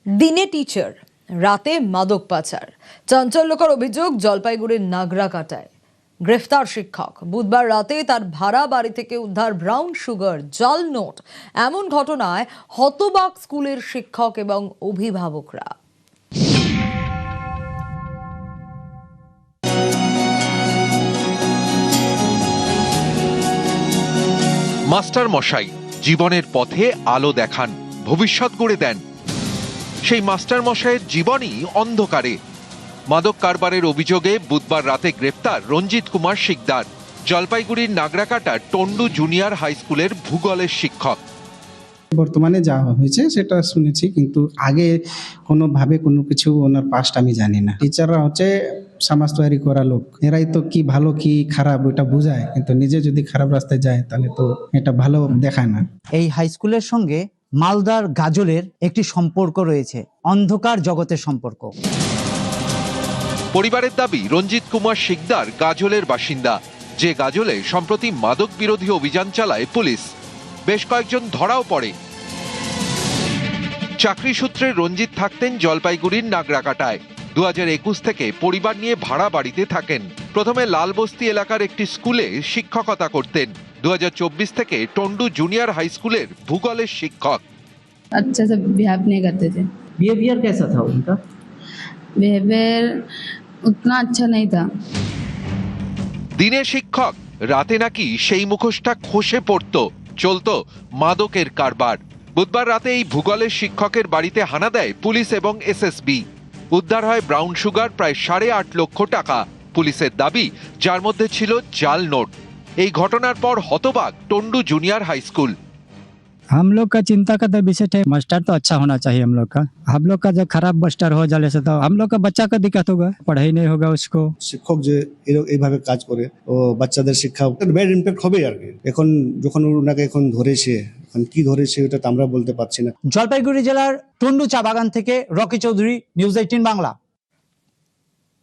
দিনে টিচার, রাতে মাদক পাচার। চাঞ্চল্যকর অভিযোগ জলপাইগুড়ির নাগরাকাটায়। গ্রেফতার শিক্ষক। বুধবার রাতে তার ভাড়া বাড়ি থেকে উদ্ধার ব্রাউন সুগার, জাল নোট। এমন ঘটনায় হতবাক স্কুলের শিক্ষক এবং অভিভাবকরা। মাস্টার মশাই জীবনের পথে আলো দেখান, ভবিষ্যৎ গড়ে দেন। সেই মাস্টার মশাইয়ের জীবনই অন্ধকারে। মাদক কারবারের অভিযোগে বুধবার রাতে গ্রেফতার রঞ্জিত কুমার শিকদার, জলপাইগুড়ির নাগরাকাটার টন্ডু জুনিয়র হাই স্কুলের ভূগোলের শিক্ষক। বর্তমানে যা হয়েছে সেটা শুনেছি, কিন্তু আগে কোনোভাবে কোনো কিছু ওনার পাস্ট আমি জানি না। টিচাররা হচ্ছে সমাজ তৈরি করা লোক, এরাই তো কি ভালো কি খারাপ ওইটা বোঝায়, কিন্তু নিজে যদি খারাপ রাস্তায় যায় তাহলে তো এটা ভালো দেখায় না। এই হাই স্কুলের সঙ্গে মালদার গাজলের একটি সম্পর্ক রয়েছে, অন্ধকার জগতের সম্পর্ক। পরিবারের দাবি রঞ্জিত কুমার শিকদার গাজলের বাসিন্দা, যে গাজলে সম্প্রতি মাদক বিরোধী অভিযান চালায় পুলিশ। বেশ কয়েকজন ধরাও পড়ে। চাকরি সূত্রে রঞ্জিত থাকতেন জলপাইগুড়ির নাগরাকাটায়। 2021 থেকে পরিবার নিয়ে ভাড়া বাড়িতে থাকেন। প্রথমে লালবস্তি এলাকার একটি স্কুলে শিক্ষকতা করতেন। 2024 থেকে টন্ডু জুনিয়র হাই স্কুলের ভূগোলের শিক্ষক। अच्छे से बिहेव नहीं करते थे। बिहेवियर कैसा था उनका? बिहेवियर उतना अच्छा नहीं था। দিনে শিক্ষক, রাতে নাকি সেই মুখোশটা খসে পড়তো। চলতো মাদকের কারবার। বুধবার রাতে এই ভূগোলের শিক্ষকের বাড়িতে হানা দেয় পুলিশ এবং এসএসবি। উদ্ধার হয় ব্রাউন সুগার প্রায় 8.5 লক্ষ টাকা। পুলিশের দাবি, যার মধ্যে ছিল জাল নোট। এই ঘটনার পর হতবাক টন্ডু জুনিয়র হাই স্কুল। हम लोग का चिंता का तो विषय है, मास्टर तो अच्छा होना चाहिए हम लोग का जो खराब मास्टर हो जाने से तो हम लोग का बच्चा का दिक्कत होगा, पढ़ाई नहीं होगा उसको। শিক্ষক যে এইভাবে কাজ করে ও বাচ্চাদের শিক্ষা ব্যাড ইম্প্যাক্ট হবে আর কি। এখন যখন ওনাকে এখন ধরেছে, এখন কি ধরেছে ওটা তো আমরা বলতে পারছি না। জলপাইগুড়ি জেলার টন্ডু চা বাগান থেকে রকি চৌধুরী, নিউজ 18 বাংলা।